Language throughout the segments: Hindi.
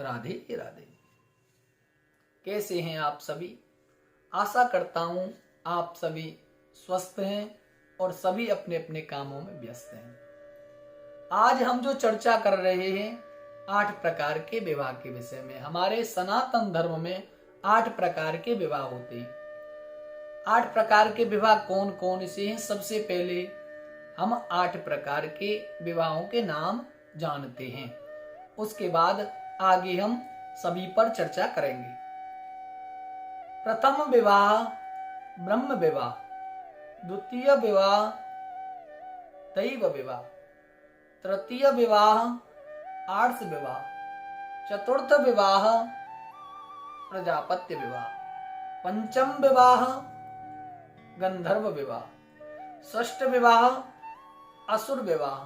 राधे राधे। कैसे हैं आप सभी? आशा करता हूं आप सभी स्वस्थ हैं और सभी अपने अपने कामों में व्यस्त हैं। आज हम जो चर्चा कर रहे हैं 8 प्रकार के विवाह के विषय में। हमारे सनातन धर्म में 8 प्रकार के विवाह होते हैं। 8 प्रकार के विवाह कौन कौन से हैं? सबसे पहले हम 8 प्रकार के विवाहों के नाम जानते हैं, उसके बाद आगे हम सभी पर चर्चा करेंगे। प्रथम विवाह ब्रह्म विवाह, द्वितीय विवाह दैव विवाह, तृतीय विवाह आर्ष विवाह, चतुर्थ विवाह प्रजापत्य विवाह, पंचम विवाह गंधर्व विवाह, षष्ठ विवाह असुर विवाह,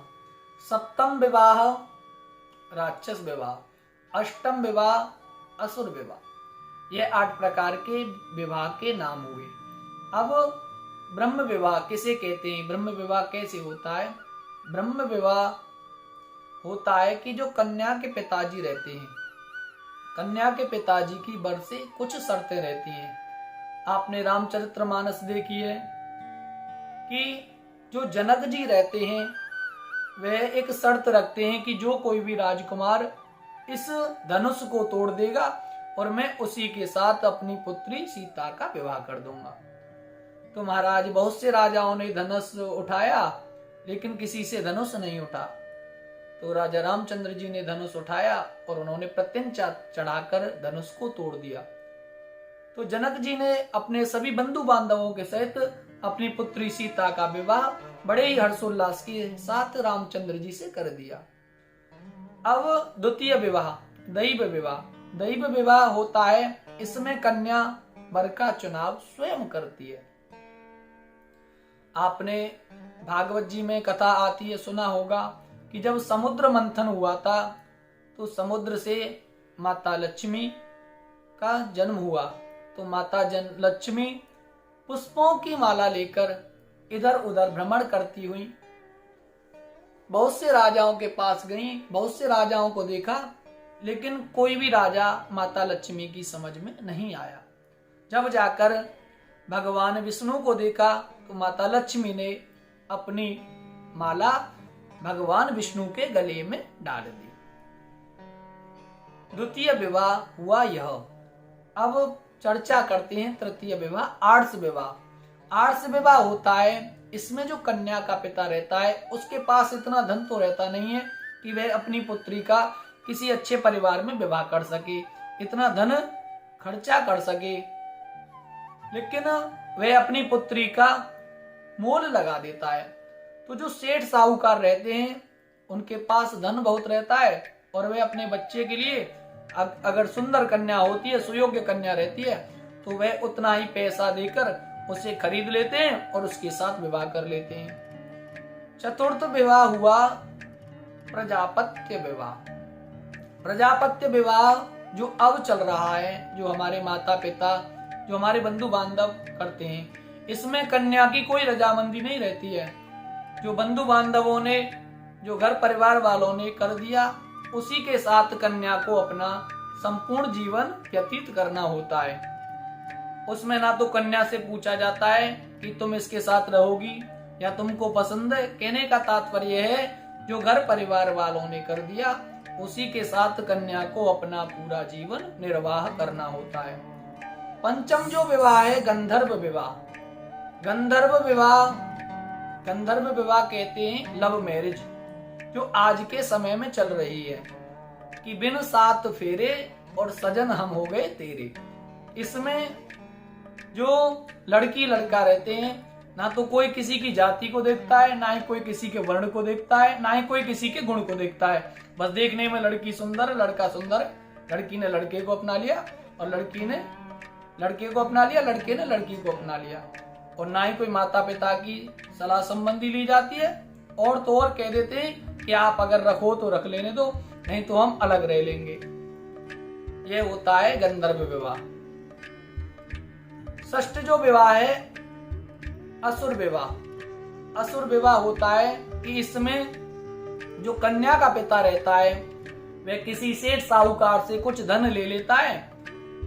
सप्तम विवाह राक्षस विवाह, अष्टम विवाह असुर विवाह। ये 8 प्रकार के विवाह के नाम हुए। अब ब्रह्म विवाह किसे कहते हैं? ब्रह्म विवाह कैसे होता है? ब्रह्म विवाह होता है कि जो कन्या के पिताजी रहते हैं, कन्या के पिताजी की वर से कुछ शर्तें रहती हैं। आपने रामचरितमानस देखी है कि जो जनक जी रहते हैं वह एक शर्त रखते हैं कि जो कोई भी राजकुमार इस धनुष को तोड़ देगा और मैं उसी के साथ अपनी पुत्री सीता का विवाह कर दूंगा। तो महाराज बहुत से राजाओं ने धनुष उठाया लेकिन किसी से धनुष नहीं उठा। तो राजा रामचंद्र जी ने धनुष उठाया और उन्होंने प्रत्यंचा चढ़ाकर धनुष को तोड़ दिया। तो जनक जी ने अपने सभी बंधु बांधवों के सहित अपनी पुत्री सीता का विवाह बड़े ही हर्षोल्लास के साथ रामचंद्र जी से कर दिया। अब द्वितीय विवाह दैव विवाह। दैव विवाह होता है, इसमें कन्या वर का चुनाव स्वयं करती है। आपने भागवत जी में कथा आती है, सुना होगा कि जब समुद्र मंथन हुआ था तो समुद्र से माता लक्ष्मी का जन्म हुआ। तो माता लक्ष्मी पुष्पों की माला लेकर इधर उधर भ्रमण करती हुई बहुत से राजाओं के पास गई, बहुत से राजाओं को देखा, लेकिन कोई भी राजा माता लक्ष्मी की समझ में नहीं आया। जब जाकर भगवान विष्णु को देखा तो माता लक्ष्मी ने अपनी माला भगवान विष्णु के गले में डाल दी। द्वितीय विवाह हुआ यह। अब चर्चा करते हैं तृतीय विवाह आर्ष विवाह। आर्ष विवाह होता है, इसमें जो कन्या का पिता रहता है उसके पास इतना धन तो रहता नहीं है कि वह अपनी पुत्री का किसी अच्छे परिवार में विवाह कर सके, इतना धन खर्चा कर सके, लेकिन वह अपनी पुत्री का मोल लगा देता है। तो जो सेठ साहूकार रहते हैं उनके पास धन बहुत रहता है और वे अपने बच्चे के लिए अगर सुंदर कन्या होती है, सुयोग्य कन्या रहती है, तो वह उतना ही पैसा देकर उसे खरीद लेते हैं और उसके साथ विवाह कर लेते हैं। चतुर्थ विवाह हुआ प्रजापत्य विवाह। प्रजापत्य विवाह जो अब चल रहा है, जो हमारे माता पिता, जो हमारे बंधु बांधव करते हैं, इसमें कन्या की कोई रजामंदी नहीं रहती है। जो बंधु बांधवों ने, जो घर परिवार वालों ने कर दिया, उसी के साथ कन्या को अपना संपूर्ण जीवन व्यतीत करना होता है। उसमें ना तो कन्या से पूछा जाता है कि तुम इसके साथ रहोगी या तुमको पसंद है। कहने का तात्पर्य है जो घर परिवार वालों ने कर दिया उसी के साथ कन्या को अपना पूरा जीवन निर्वाह करना होता है। पंचम जो विवाह है गंधर्व विवाह। गंधर्व विवाह, गंधर्व विवाह कहते हैं लव मैरिज, जो आज के समय में चल रही है कि बिन 7 फेरे और सजन हम हो गए तेरे। इसमें जो लड़की लड़का रहते हैं, ना तो कोई किसी की जाति को देखता है, ना ही कोई किसी के वर्ण को देखता है, ना ही कोई किसी के गुण को देखता है। बस देखने में लड़की सुंदर, लड़का सुंदर, लड़की ने लड़के को अपना लिया और लड़की ने लड़के को अपना लिया, लड़के ने लड़की को अपना लिया। और ना ही कोई माता पिता की सलाह संबंधी ली जाती है, और तो और कह देते हैं कि आप अगर रखो तो रख लेने दो, नहीं तो हम अलग रह लेंगे। यह होता है गंधर्व विवाह। षष्ठ जो विवाह है असुर विवाह। असुर विवाह होता है कि इसमें जो कन्या का पिता रहता है वह किसी सेठ साहूकार से कुछ धन ले लेता है।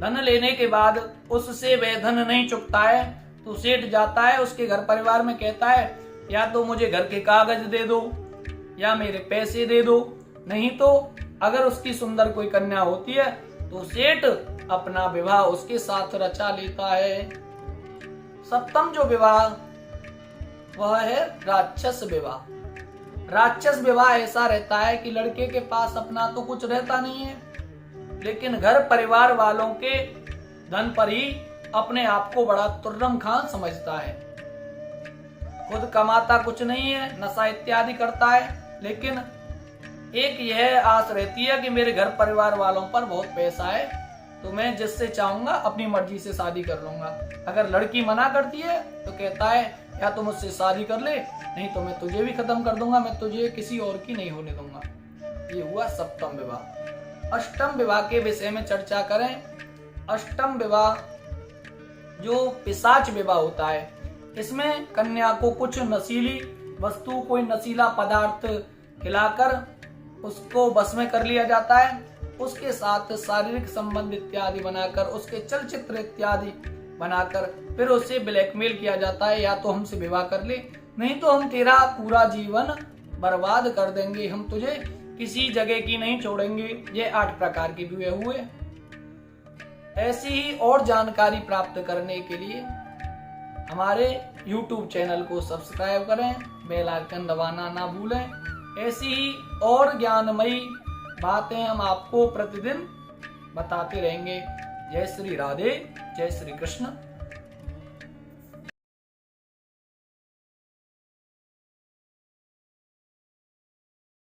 धन लेने के बाद उससे वह धन नहीं चुकता है तो सेठ जाता है उसके घर परिवार में, कहता है या तो मुझे घर के कागज दे दो या मेरे पैसे दे दो, नहीं तो अगर उसकी सुंदर कोई कन्या होती है तो सेठ अपना विवाह उसके साथ रचा लेता है। सप्तम जो विवाह वह है राक्षस विवाह। राक्षस विवाह ऐसा रहता है कि लड़के के पास अपना तो कुछ रहता नहीं है, लेकिन घर परिवार वालों के धन पर ही अपने आप को बड़ा तुर्रम खान समझता है। खुद कमाता कुछ नहीं है, नशा इत्यादि करता है, लेकिन एक यह आस रहती है कि मेरे घर परिवार वालों पर बहुत पैसा है तो मैं जिससे चाहूंगा अपनी मर्जी से शादी कर लूंगा। अगर लड़की मना करती है तो कहता है या तो मुझसे शादी कर ले, नहीं तो मैं तुझे भी खत्म कर दूंगा, मैं तुझे किसी और की नहीं होने दूंगा। ये हुआ सप्तम विवाह। अष्टम विवाह के विषय में चर्चा करें। अष्टम विवाह जो पिशाच विवाह होता है, इसमें कन्या को कुछ नशीली वस्तु, कोई नशीला पदार्थ खिलाकर उसको बस में कर लिया जाता है, उसके साथ शारीरिक संबंध इत्यादि बनाकर, उसके चलचित्र इत्यादि बनाकर फिर उससे ब्लैकमेल किया जाता है, या तो हमसे विवाह कर ले, नहीं तो हम तेरा पूरा जीवन बर्बाद कर देंगे, हम तुझे किसी जगह की नहीं छोड़ेंगे। ये 8 प्रकार के विवाह हुए। ऐसी ही और जानकारी प्राप्त करने के लिए हमारे YouTube चैनल को सब्सक्राइब करें, बेल आइकन दबाना ना भूलें। ऐसी ही और ज्ञानमयी बातें हम आपको प्रतिदिन बताते रहेंगे। जय श्री राधे, जय श्री कृष्ण।